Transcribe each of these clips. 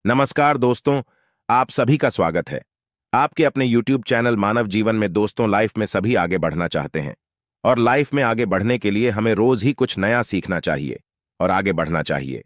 नमस्कार दोस्तों, आप सभी का स्वागत है। आपके अपने YouTube चैनल मानव जीवन में दोस्तों, लाइफ में सभी आगे बढ़ना चाहते हैं और लाइफ में आगे बढ़ने के लिए हमें रोज ही कुछ नया सीखना चाहिए और आगे बढ़ना चाहिए।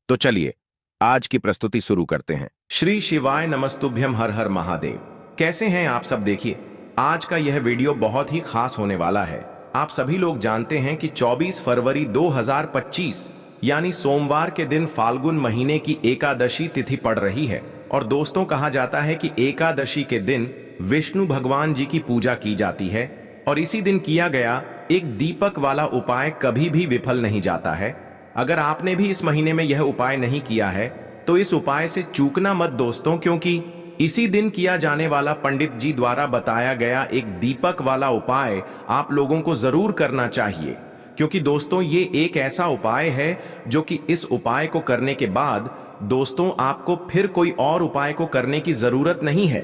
तो चलिए आज की प्रस्तुति शुरू करते हैं। श्री शिवाय नमस्तुभ्यम, हर हर महादेव। कैसे हैं आप सब? देखिए, आज का यह वीडियो बहुत ही खास होने वाला है। आप सभी लोग जानते हैं कि 24 फरवरी 2025 यानी सोमवार के दिन फाल्गुन महीने की एकादशी तिथि पड़ रही है। और दोस्तों, कहा जाता है कि एकादशी के दिन विष्णु भगवान जी की पूजा की जाती है और इसी दिन किया गया एक दीपक वाला उपाय कभी भी विफल नहीं जाता है। अगर आपने भी इस महीने में यह उपाय नहीं किया है तो इस उपाय से चूकना मत दोस्तों, क्योंकि इसी दिन किया जाने वाला पंडित जी द्वारा बताया गया एक दीपक वाला उपाय आप लोगों को जरूर करना चाहिए। क्योंकि दोस्तों, ये एक ऐसा उपाय है जो कि इस उपाय को करने के बाद दोस्तों आपको फिर कोई और उपाय को करने की जरूरत नहीं है,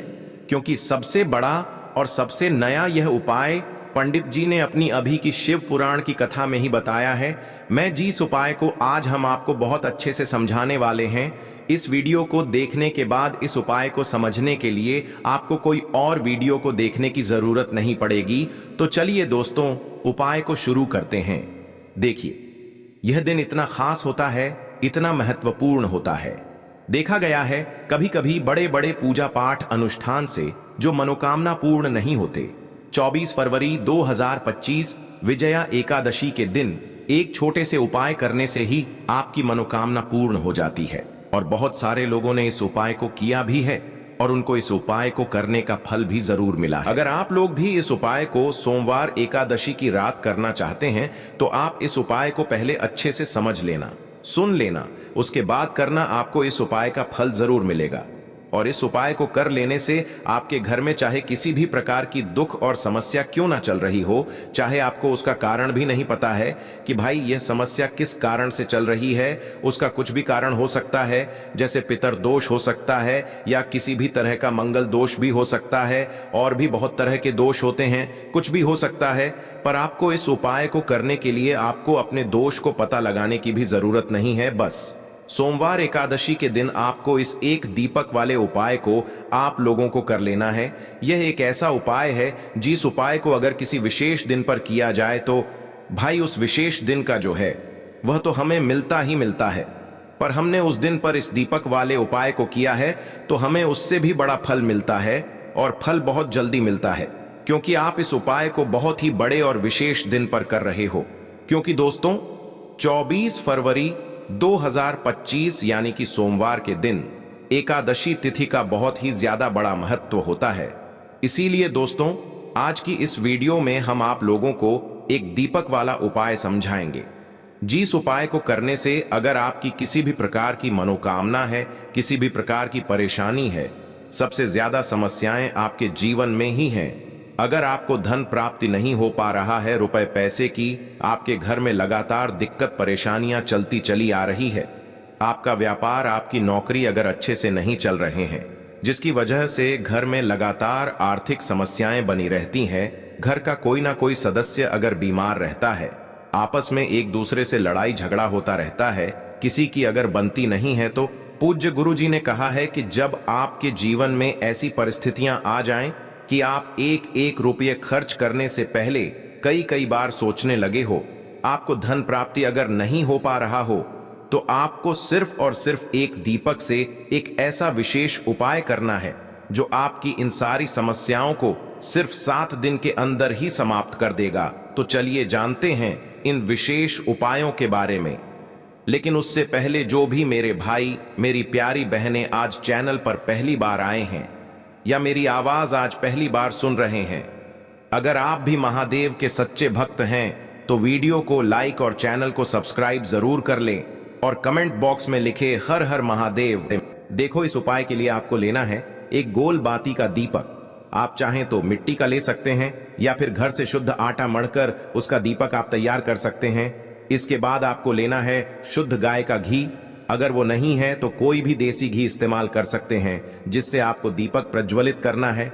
क्योंकि सबसे बड़ा और सबसे नया यह उपाय पंडित जी ने अपनी अभी की शिव पुराण की कथा में ही बताया है। मैं जिस उपाय को आज हम आपको बहुत अच्छे से समझाने वाले हैं, इस वीडियो को देखने के बाद इस उपाय को समझने के लिए आपको कोई और वीडियो को देखने की जरूरत नहीं पड़ेगी। तो चलिए दोस्तों, उपाय को शुरू करते हैं। देखिए, यह दिन इतना खास होता है, इतना महत्वपूर्ण होता है। देखा गया है कभी कभी बड़े बड़े पूजा पाठ अनुष्ठान से जो मनोकामना पूर्ण नहीं होते, 24 फरवरी 2025 विजया एकादशी के दिन एक छोटे से उपाय करने से ही आपकी मनोकामना पूर्ण हो जाती है। और बहुत सारे लोगों ने इस उपाय को किया भी है और उनको इस उपाय को करने का फल भी जरूर मिला है। अगर आप लोग भी इस उपाय को सोमवार एकादशी की रात करना चाहते हैं तो आप इस उपाय को पहले अच्छे से समझ लेना, सुन लेना, उसके बाद करना। आपको इस उपाय का फल जरूर मिलेगा। और इस उपाय को कर लेने से आपके घर में चाहे किसी भी प्रकार की दुख और समस्या क्यों ना चल रही हो, चाहे आपको उसका कारण भी नहीं पता है कि भाई यह समस्या किस कारण से चल रही है, उसका कुछ भी कारण हो सकता है, जैसे पितर दोष हो सकता है या किसी भी तरह का मंगल दोष भी हो सकता है, और भी बहुत तरह के दोष होते हैं, कुछ भी हो सकता है। पर आपको इस उपाय को करने के लिए आपको अपने दोष को पता लगाने की भी जरूरत नहीं है। बस सोमवार एकादशी के दिन आपको इस एक दीपक वाले उपाय को आप लोगों को कर लेना है। यह एक ऐसा उपाय है जिस उपाय को अगर किसी विशेष दिन पर किया जाए तो भाई उस विशेष दिन का जो है वह तो हमें मिलता ही मिलता है। पर हमने उस दिन पर इस दीपक वाले उपाय को किया है तो हमें उससे भी बड़ा फल मिलता है, और फल बहुत जल्दी मिलता है, क्योंकि आप इस उपाय को बहुत ही बड़े और विशेष दिन पर कर रहे हो। क्योंकि दोस्तों, 24 फरवरी 2025 यानी कि सोमवार के दिन एकादशी तिथि का बहुत ही ज्यादा बड़ा महत्व होता है। इसीलिए दोस्तों, आज की इस वीडियो में हम आप लोगों को एक दीपक वाला उपाय समझाएंगे, जिस उपाय को करने से अगर आपकी किसी भी प्रकार की मनोकामना है, किसी भी प्रकार की परेशानी है, सबसे ज्यादा समस्याएं आपके जीवन में ही हैं। अगर आपको धन प्राप्ति नहीं हो पा रहा है, रुपए पैसे की आपके घर में लगातार दिक्कत परेशानियां चलती चली आ रही है, आपका व्यापार, आपकी नौकरी अगर अच्छे से नहीं चल रहे हैं, जिसकी वजह से घर में लगातार आर्थिक समस्याएं बनी रहती हैं, घर का कोई ना कोई सदस्य अगर बीमार रहता है, आपस में एक दूसरे से लड़ाई झगड़ा होता रहता है, किसी की अगर बनती नहीं है, तो पूज्य गुरु जी ने कहा है कि जब आपके जीवन में ऐसी परिस्थितियां आ जाएं कि आप एक एक रुपये खर्च करने से पहले कई कई बार सोचने लगे हो, आपको धन प्राप्ति अगर नहीं हो पा रहा हो, तो आपको सिर्फ और सिर्फ एक दीपक से एक ऐसा विशेष उपाय करना है जो आपकी इन सारी समस्याओं को सिर्फ 7 दिन के अंदर ही समाप्त कर देगा। तो चलिए जानते हैं इन विशेष उपायों के बारे में। लेकिन उससे पहले जो भी मेरे भाई, मेरी प्यारी बहनें आज चैनल पर पहली बार आए हैं या मेरी आवाज आज पहली बार सुन रहे हैं, अगर आप भी महादेव के सच्चे भक्त हैं तो वीडियो को लाइक और चैनल को सब्सक्राइब जरूर कर लें और कमेंट बॉक्स में लिखे हर हर महादेव। देखो, इस उपाय के लिए आपको लेना है एक गोल बाती का दीपक। आप चाहें तो मिट्टी का ले सकते हैं या फिर घर से शुद्ध आटा मढ़कर उसका दीपक आप तैयार कर सकते हैं। इसके बाद आपको लेना है शुद्ध गाय का घी। अगर वो नहीं है तो कोई भी देसी घी इस्तेमाल कर सकते हैं, जिससे आपको दीपक प्रज्वलित करना है।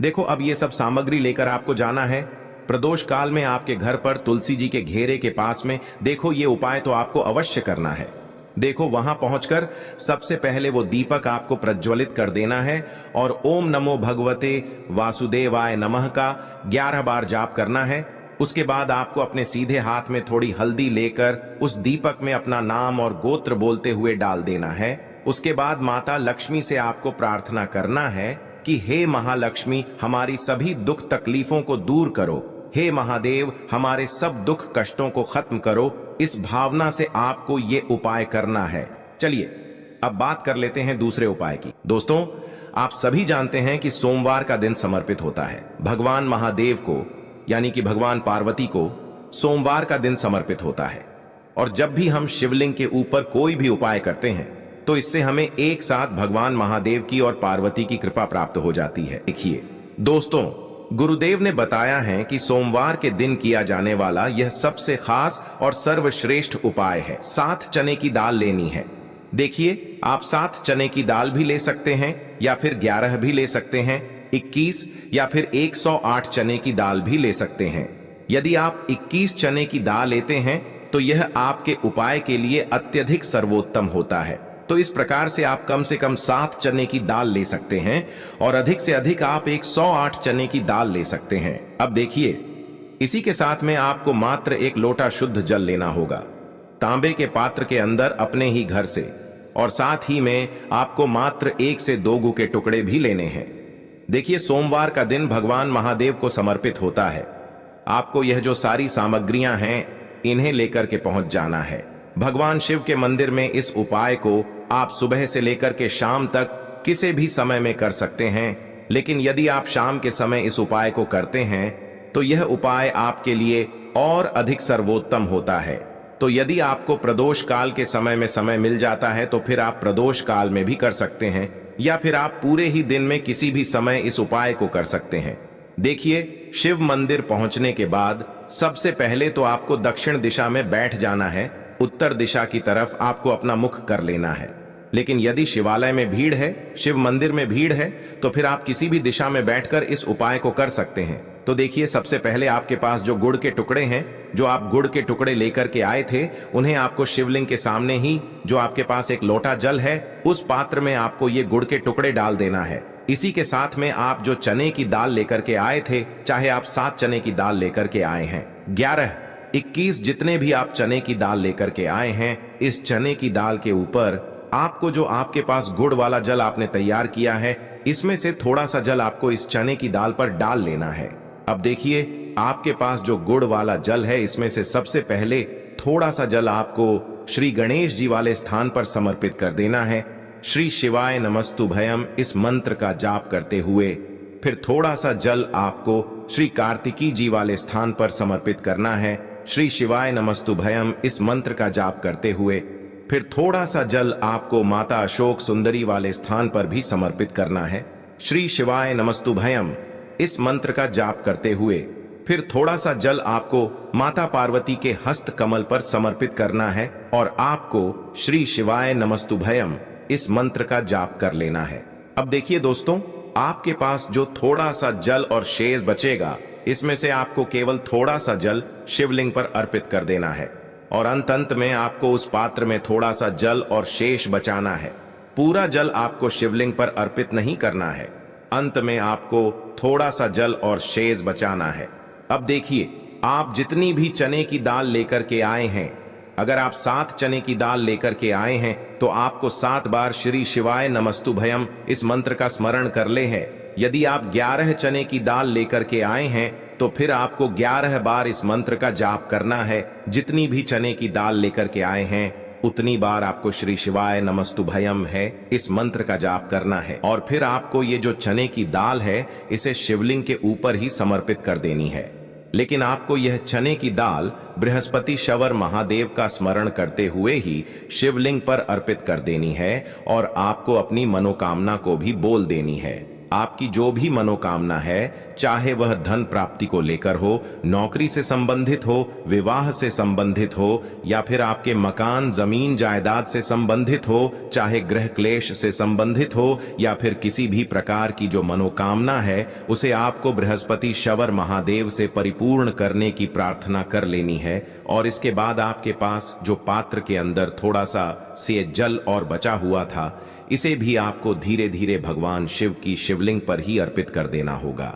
देखो, अब ये सब सामग्री लेकर आपको जाना है प्रदोष काल में आपके घर पर तुलसी जी के घेरे के पास में। देखो, ये उपाय तो आपको अवश्य करना है। देखो वहां पहुंचकर सबसे पहले वो दीपक आपको प्रज्वलित कर देना है और ओम नमो भगवते वासुदेवाय नमः का 11 बार जाप करना है। उसके बाद आपको अपने सीधे हाथ में थोड़ी हल्दी लेकर उस दीपक में अपना नाम और गोत्र बोलते हुए डाल देना है। उसके बाद माता लक्ष्मी से आपको प्रार्थना करना है कि हे महालक्ष्मी, हमारी सभी दुख तकलीफों को दूर करो। हे महादेव, हमारे सब दुख कष्टों को खत्म करो। इस भावना से आपको ये उपाय करना है। चलिए अब बात कर लेते हैं दूसरे उपाय की। दोस्तों, आप सभी जानते हैं कि सोमवार का दिन समर्पित होता है भगवान महादेव को, यानी कि भगवान पार्वती को सोमवार का दिन समर्पित होता है। और जब भी हम शिवलिंग के ऊपर कोई भी उपाय करते हैं तो इससे हमें एक साथ भगवान महादेव की और पार्वती की कृपा प्राप्त हो जाती है। देखिए दोस्तों, गुरुदेव ने बताया है कि सोमवार के दिन किया जाने वाला यह सबसे खास और सर्वश्रेष्ठ उपाय है। 7 चने की दाल लेनी है। देखिए, आप 7 चने की दाल भी ले सकते हैं या फिर 11 भी ले सकते हैं, 21 या फिर 108 चने की दाल भी ले सकते हैं। यदि आप 21 चने की दाल लेते हैं तो यह आपके उपाय के लिए अत्यधिक सर्वोत्तम होता है। तो इस प्रकार से आप कम से कम 7 चने की दाल ले सकते हैं और अधिक से अधिक आप 108 चने की दाल ले सकते हैं। अब देखिए, इसी के साथ में आपको मात्र 1 लोटा शुद्ध जल लेना होगा तांबे के पात्र के अंदर अपने ही घर से, और साथ ही में आपको मात्र 1 से 2 गू के टुकड़े भी लेने हैं। देखिए, सोमवार का दिन भगवान महादेव को समर्पित होता है। आपको यह जो सारी सामग्रियां हैं इन्हें लेकर के पहुंच जाना है भगवान शिव के मंदिर में। इस उपाय को आप सुबह से लेकर के शाम तक किसी भी समय में कर सकते हैं, लेकिन यदि आप शाम के समय इस उपाय को करते हैं तो यह उपाय आपके लिए और अधिक सर्वोत्तम होता है। तो यदि आपको प्रदोष काल के समय में समय मिल जाता है तो फिर आप प्रदोष काल में भी कर सकते हैं, या फिर आप पूरे ही दिन में किसी भी समय इस उपाय को कर सकते हैं। देखिए, शिव मंदिर पहुंचने के बाद सबसे पहले तो आपको दक्षिण दिशा में बैठ जाना है। उत्तर दिशा की तरफ आपको अपना मुख कर लेना है। लेकिन यदि शिवालय में भीड़ है, शिव मंदिर में भीड़ है, तो फिर आप किसी भी दिशा में बैठकर इस उपाय को कर सकते हैं। तो देखिए, सबसे पहले आपके पास जो गुड़ के टुकड़े हैं, जो आप गुड़ के टुकड़े लेकर के आए थे, उन्हें आपको शिवलिंग के सामने ही जो आपके पास 1 लोटा जल है उस पात्र में आपको ये गुड़ के टुकड़े डाल देना है। इसी के साथ में आप जो चने की दाल लेकर के आए थे, चाहे आप 7 चने की दाल लेकर के आए हैं, 11, 21 जितने भी आप चने की दाल लेकर के आए हैं, इस चने की दाल के ऊपर आपको जो आपके पास गुड़ वाला जल आपने तैयार किया है, इसमें से थोड़ा सा जल आपको इस चने की दाल पर डाल लेना है। अब देखिए, आपके पास जो गुड़ वाला जल है, इसमें से सबसे पहले थोड़ा सा जल आपको श्री गणेश जी वाले स्थान पर समर्पित कर देना है। श्री शिवाय नमस्तुभयम इस मंत्र का जाप करते हुए फिर थोड़ा सा जल आपको श्री कार्तिकी जी वाले स्थान पर समर्पित करना है। श्री शिवाय नमस्तुभयम इस मंत्र का जाप करते हुए फिर थोड़ा सा जल आपको माता अशोक सुंदरी वाले स्थान पर भी समर्पित करना है। श्री शिवाय नमस्तुभयम इस मंत्र का जाप करते हुए फिर थोड़ा सा जल आपको माता पार्वती के हस्त कमल पर समर्पित करना है और आपको श्री शिवाय नमस्तुभयम इस मंत्र का जाप कर लेना है। अब देखिए दोस्तों, आपके पास जो थोड़ा सा जल और शेष बचेगा, इसमें से आपको केवल थोड़ा सा जल शिवलिंग पर अर्पित कर देना है और अंत में आपको उस पात्र में थोड़ा सा जल और शेष बचाना है। पूरा जल आपको शिवलिंग पर अर्पित नहीं करना है, अंत में आपको थोड़ा सा जल और शेष बचाना है। अब देखिए, आप जितनी भी चने की दाल लेकर के आए हैं, अगर आप 7 चने की दाल लेकर के आए हैं तो आपको 7 बार श्री शिवाय नमस्तुभयम इस मंत्र का स्मरण कर ले है। यदि आप 11 चने की दाल लेकर के आए हैं तो फिर आपको 11 बार इस मंत्र का जाप करना है। जितनी भी चने की दाल लेकर के आए हैं उतनी बार आपको श्री शिवाय नमस्तुभयम है इस मंत्र का जाप करना है और फिर आपको ये जो चने की दाल है इसे शिवलिंग के ऊपर ही समर्पित कर देनी है। लेकिन आपको यह चने की दाल बृहस्पति शवर महादेव का स्मरण करते हुए ही शिवलिंग पर अर्पित कर देनी है और आपको अपनी मनोकामना को भी बोल देनी है। आपकी जो भी मनोकामना है, चाहे वह धन प्राप्ति को लेकर हो, नौकरी से संबंधित हो, विवाह से संबंधित हो, या फिर आपके मकान जमीन जायदाद से संबंधित हो, चाहे गृह क्लेश से संबंधित हो, या फिर किसी भी प्रकार की जो मनोकामना है, उसे आपको बृहस्पति शवर महादेव से परिपूर्ण करने की प्रार्थना कर लेनी है। और इसके बाद आपके पास जो पात्र के अंदर थोड़ा सा से जल और बचा हुआ था, इसे भी आपको धीरे धीरे भगवान शिव की शिवलिंग पर ही अर्पित कर देना होगा।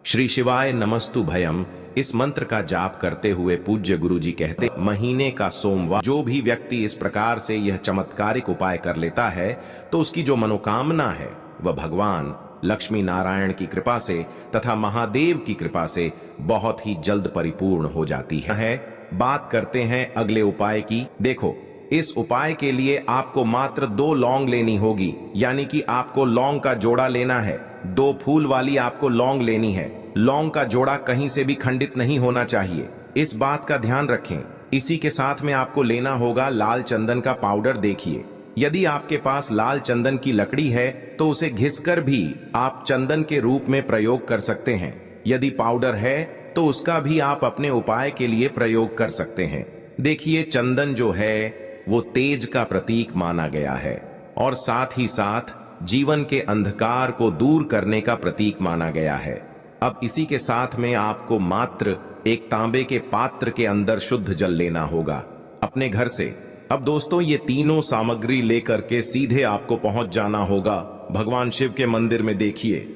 श्री शिवाय नमस्तु भयम इस मंत्र का जाप करते हुए पूज्य गुरुजी कहते, महीने का सोमवार जो भी व्यक्ति इस प्रकार से यह चमत्कारिक उपाय कर लेता है, तो उसकी जो मनोकामना है वह भगवान लक्ष्मी नारायण की कृपा से तथा महादेव की कृपा से बहुत ही जल्द परिपूर्ण हो जाती है। बात करते हैं अगले उपाय की। देखो, इस उपाय के लिए आपको मात्र 2 लौंग लेनी होगी, यानी कि आपको लौंग का जोड़ा लेना है। 2 फूल वाली आपको लौंग लेनी है। लौंग का जोड़ा कहीं से भी खंडित नहीं होना चाहिए, इस बात का ध्यान रखें। इसी के साथ में आपको लेना होगा लाल चंदन का पाउडर। देखिए, यदि आपके पास लाल चंदन की लकड़ी है तो उसे घिसकर भी आप चंदन के रूप में प्रयोग कर सकते हैं। यदि पाउडर है तो उसका भी आप अपने उपाय के लिए प्रयोग कर सकते हैं। देखिए, चंदन जो है वो तेज का प्रतीक माना गया है और साथ ही साथ जीवन के अंधकार को दूर करने का प्रतीक माना गया है। अब इसी के साथ में आपको मात्र एक तांबे के पात्र के अंदर शुद्ध जल लेना होगा अपने घर से। अब दोस्तों, ये तीनों सामग्री लेकर के सीधे आपको पहुंच जाना होगा भगवान शिव के मंदिर में। देखिए,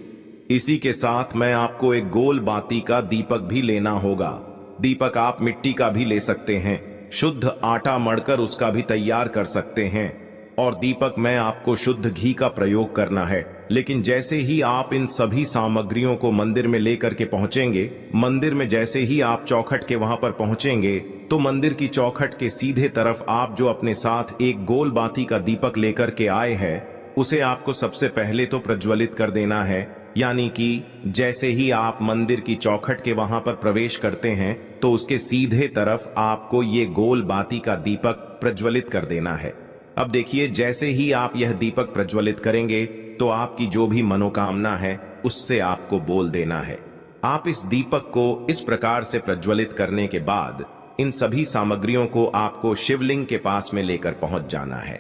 इसी के साथ में आपको एक गोल बाती का दीपक भी लेना होगा। दीपक आप मिट्टी का भी ले सकते हैं, शुद्ध आटा मढ़कर उसका भी तैयार कर सकते हैं। और दीपक में आपको शुद्ध घी का प्रयोग करना है। लेकिन जैसे ही आप इन सभी सामग्रियों को मंदिर में लेकर के पहुंचेंगे, मंदिर में जैसे ही आप चौखट के वहां पर पहुंचेंगे, तो मंदिर की चौखट के सीधे तरफ आप जो अपने साथ एक गोल बाती का दीपक लेकर के आए हैं, उसे आपको सबसे पहले तो प्रज्वलित कर देना है। यानी कि जैसे ही आप मंदिर की चौखट के वहां पर प्रवेश करते हैं, तो उसके सीधे तरफ आपको ये गोल बाती का दीपक प्रज्वलित कर देना है। अब देखिए, जैसे ही आप यह दीपक प्रज्वलित करेंगे, तो आपकी जो भी मनोकामना है उससे आपको बोल देना है। आप इस दीपक को इस प्रकार से प्रज्वलित करने के बाद इन सभी सामग्रियों को आपको शिवलिंग के पास में लेकर पहुंच जाना है।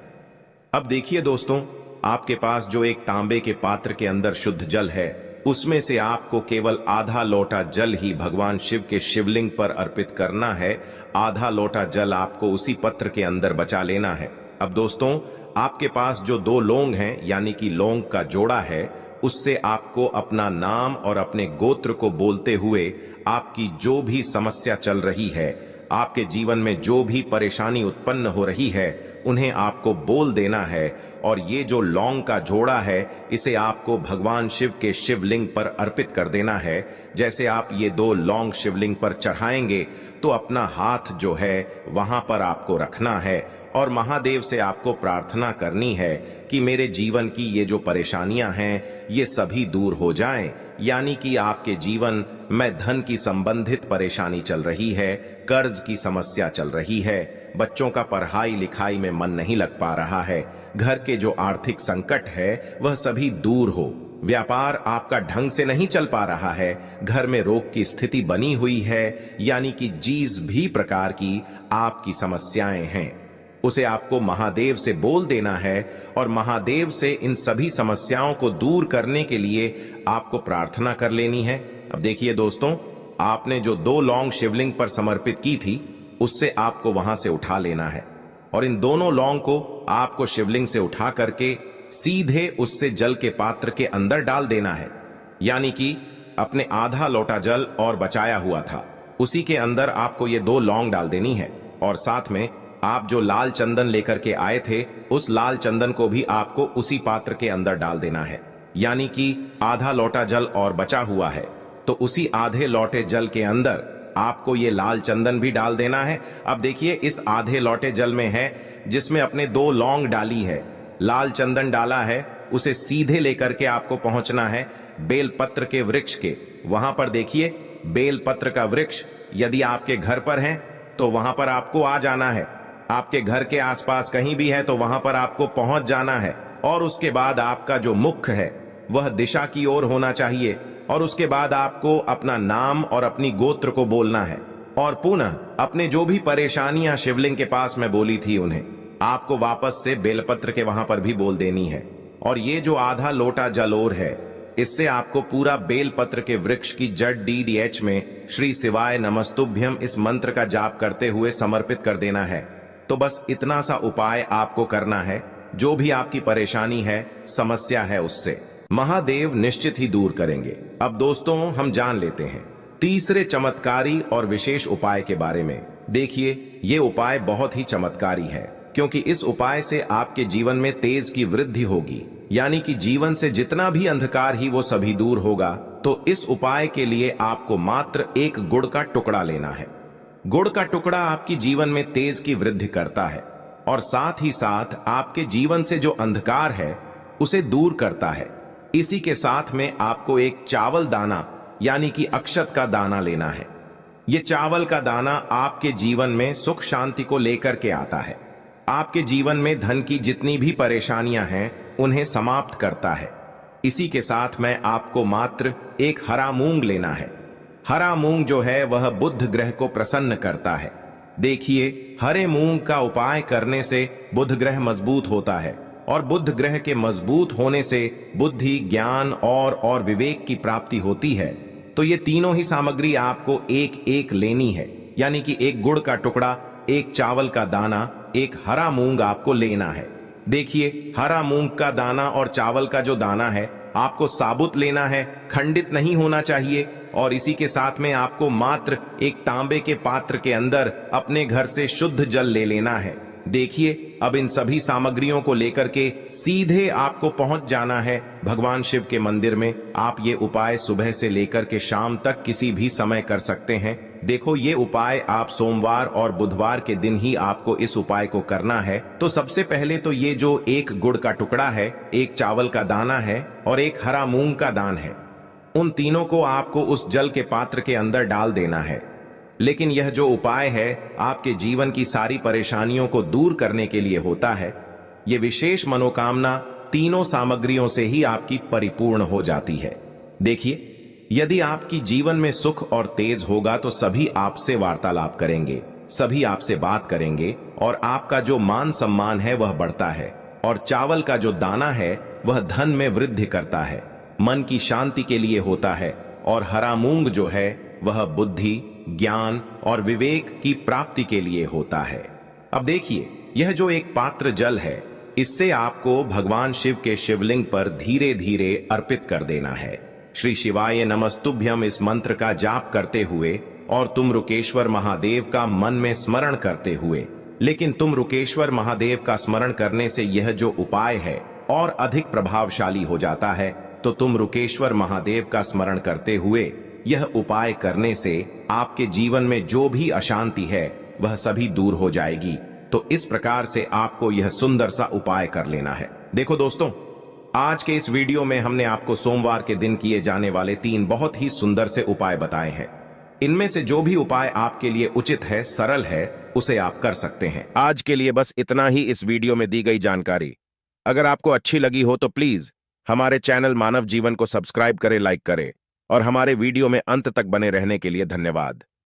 अब देखिए दोस्तों, आपके पास जो एक तांबे के पात्र के अंदर शुद्ध जल है, उसमें से आपको केवल आधा लोटा जल ही भगवान शिव के शिवलिंग पर अर्पित करना है। आधा लोटा जल आपको उसी पत्र के अंदर बचा लेना है। अब दोस्तों, आपके पास जो 2 लौंग हैं, यानी कि लौंग का जोड़ा है, उससे आपको अपना नाम और अपने गोत्र को बोलते हुए आपकी जो भी समस्या चल रही है, आपके जीवन में जो भी परेशानी उत्पन्न हो रही है, उन्हें आपको बोल देना है। और ये जो लौंग का जोड़ा है, इसे आपको भगवान शिव के शिवलिंग पर अर्पित कर देना है। जैसे आप ये 2 लौंग शिवलिंग पर चढ़ाएंगे, तो अपना हाथ जो है वहां पर आपको रखना है और महादेव से आपको प्रार्थना करनी है कि मेरे जीवन की ये जो परेशानियां हैं, ये सभी दूर हो जाएं। यानी कि आपके जीवन में धन की संबंधित परेशानी चल रही है, कर्ज की समस्या चल रही है, बच्चों का पढ़ाई लिखाई में मन नहीं लग पा रहा है, घर के जो आर्थिक संकट है वह सभी दूर हो, व्यापार आपका ढंग से नहीं चल पा रहा है, घर में रोग की स्थिति बनी हुई है, यानी कि जिस भी प्रकार की आपकी समस्याएं हैं, उसे आपको महादेव से बोल देना है और महादेव से इन सभी समस्याओं को दूर करने के लिए आपको प्रार्थना कर लेनी है। अब देखिए दोस्तों, आपने जो 2 लौंग शिवलिंग पर समर्पित की थी, उससे आपको वहां से उठा लेना है और इन दोनों लौंग को आपको शिवलिंग से उठा करके सीधे उससे जल के पात्र के अंदर डाल देना है। यानी कि अपने आधा लोटा जल और बचाया हुआ था, उसी के अंदर आपको ये 2 लौंग डाल देनी है। और साथ में आप जो लाल चंदन लेकर के आए थे, उस लाल चंदन को भी आपको उसी पात्र के अंदर डाल देना है। यानी कि आधा लोटा जल और बचा हुआ है, तो उसी आधे लोटे जल के अंदर आपको ये लाल चंदन भी डाल देना है। अब देखिए, इस आधे लोटे जल में है जिसमें अपने 2 लौंग डाली है, लाल चंदन डाला है, उसे सीधे लेकर के आपको पहुंचना है बेलपत्र के वृक्ष के। वहां पर देखिए, बेलपत्र का वृक्ष यदि आपके घर पर है तो वहां पर आपको आ जाना है। आपके घर के आसपास कहीं भी है तो वहां पर आपको पहुंच जाना है। और उसके बाद आपका जो मुख है वह दिशा की ओर होना चाहिए और उसके बाद आपको अपना नाम और अपनी गोत्र को बोलना है और पुनः अपने जो भी परेशानियां शिवलिंग के पास में बोली थी उन्हें आपको वापस से बेलपत्र के वहां पर भी बोल देनी है। और ये जो आधा लोटा जल और है, इससे आपको पूरा बेलपत्र के वृक्ष की जड़ DDH में श्री शिवाय नमस्तुभ्यम इस मंत्र का जाप करते हुए समर्पित कर देना है। तो बस इतना सा उपाय आपको करना है। जो भी आपकी परेशानी है, समस्या है, उससे महादेव निश्चित ही दूर करेंगे। अब दोस्तों, हम जान लेते हैं तीसरे चमत्कारी और विशेष उपाय के बारे में। देखिए, ये उपाय बहुत ही चमत्कारी है, क्योंकि इस उपाय से आपके जीवन में तेज की वृद्धि होगी, यानी कि जीवन से जितना भी अंधकार ही वो सभी दूर होगा। तो इस उपाय के लिए आपको मात्र एक गुड़ का टुकड़ा लेना है। गुड़ का टुकड़ा आपकी जीवन में तेज की वृद्धि करता है और साथ ही साथ आपके जीवन से जो अंधकार है उसे दूर करता है। इसी के साथ में आपको एक चावल दाना यानी कि अक्षत का दाना लेना है। ये चावल का दाना आपके जीवन में सुख शांति को लेकर के आता है। आपके जीवन में धन की जितनी भी परेशानियां हैं उन्हें समाप्त करता है। इसी के साथ में आपको मात्र एक हरा मूंग लेना है। हरा मूंग जो है वह बुध ग्रह को प्रसन्न करता है। देखिए, हरे मूंग का उपाय करने से बुध ग्रह मजबूत होता है और बुध ग्रह के मजबूत होने से बुद्धि, ज्ञान और विवेक की प्राप्ति होती है। तो ये तीनों ही सामग्री आपको एक एक लेनी है, यानी कि एक गुड़ का टुकड़ा, एक चावल का दाना, एक हरा मूंग आपको लेना है। देखिए, हरा मूंग का दाना और चावल का जो दाना है आपको साबुत लेना है, खंडित नहीं होना चाहिए। और इसी के साथ में आपको मात्र एक तांबे के पात्र के अंदर अपने घर से शुद्ध जल ले लेना है। देखिए, अब इन सभी सामग्रियों को लेकर के सीधे आपको पहुंच जाना है भगवान शिव के मंदिर में। आप ये उपाय सुबह से लेकर के शाम तक किसी भी समय कर सकते हैं। देखो, ये उपाय आप सोमवार और बुधवार के दिन ही आपको इस उपाय को करना है। तो सबसे पहले तो ये जो एक गुड़ का टुकड़ा है, एक चावल का दाना है और एक हरा मूंग का दान है, उन तीनों को आपको उस जल के पात्र के अंदर डाल देना है। लेकिन यह जो उपाय है आपके जीवन की सारी परेशानियों को दूर करने के लिए होता है। ये विशेष मनोकामना तीनों सामग्रियों से ही आपकी परिपूर्ण हो जाती है। देखिए, यदि आपकी जीवन में सुख और तेज होगा तो सभी आपसे वार्तालाप करेंगे, सभी आपसे बात करेंगे और आपका जो मान सम्मान है वह बढ़ता है। और चावल का जो दाना है वह धन में वृद्धि करता है, मन की शांति के लिए होता है। और हरा मूंग जो है वह बुद्धि, ज्ञान और विवेक की प्राप्ति के लिए होता है। अब देखिए, यह जो एक पात्र जल है, इससे आपको भगवान शिव के शिवलिंग पर धीरे धीरे अर्पित कर देना है। श्री शिवाय नमस्तुभ्यम इस मंत्र का जाप करते हुए और तुम रुकेश्वर महादेव का मन में स्मरण करते हुए। लेकिन तुम रुकेश्वर महादेव का स्मरण करने से यह जो उपाय है और अधिक प्रभावशाली हो जाता है। तो तुम रुकेश्वर महादेव का स्मरण करते हुए यह उपाय करने से आपके जीवन में जो भी अशांति है वह सभी दूर हो जाएगी। तो इस प्रकार से आपको यह सुंदर सा उपाय कर लेना है। देखो दोस्तों, आज के इस वीडियो में हमने आपको सोमवार के दिन किए जाने वाले 3 बहुत ही सुंदर से उपाय बताए हैं। इनमें से जो भी उपाय आपके लिए उचित है, सरल है, उसे आप कर सकते हैं। आज के लिए बस इतना ही इस वीडियो में दी गई जानकारी। अगर आपको अच्छी लगी हो तो प्लीज हमारे चैनल मानव जीवन को सब्सक्राइब करें, लाइक करें और हमारे वीडियो में अंत तक बने रहने के लिए धन्यवाद।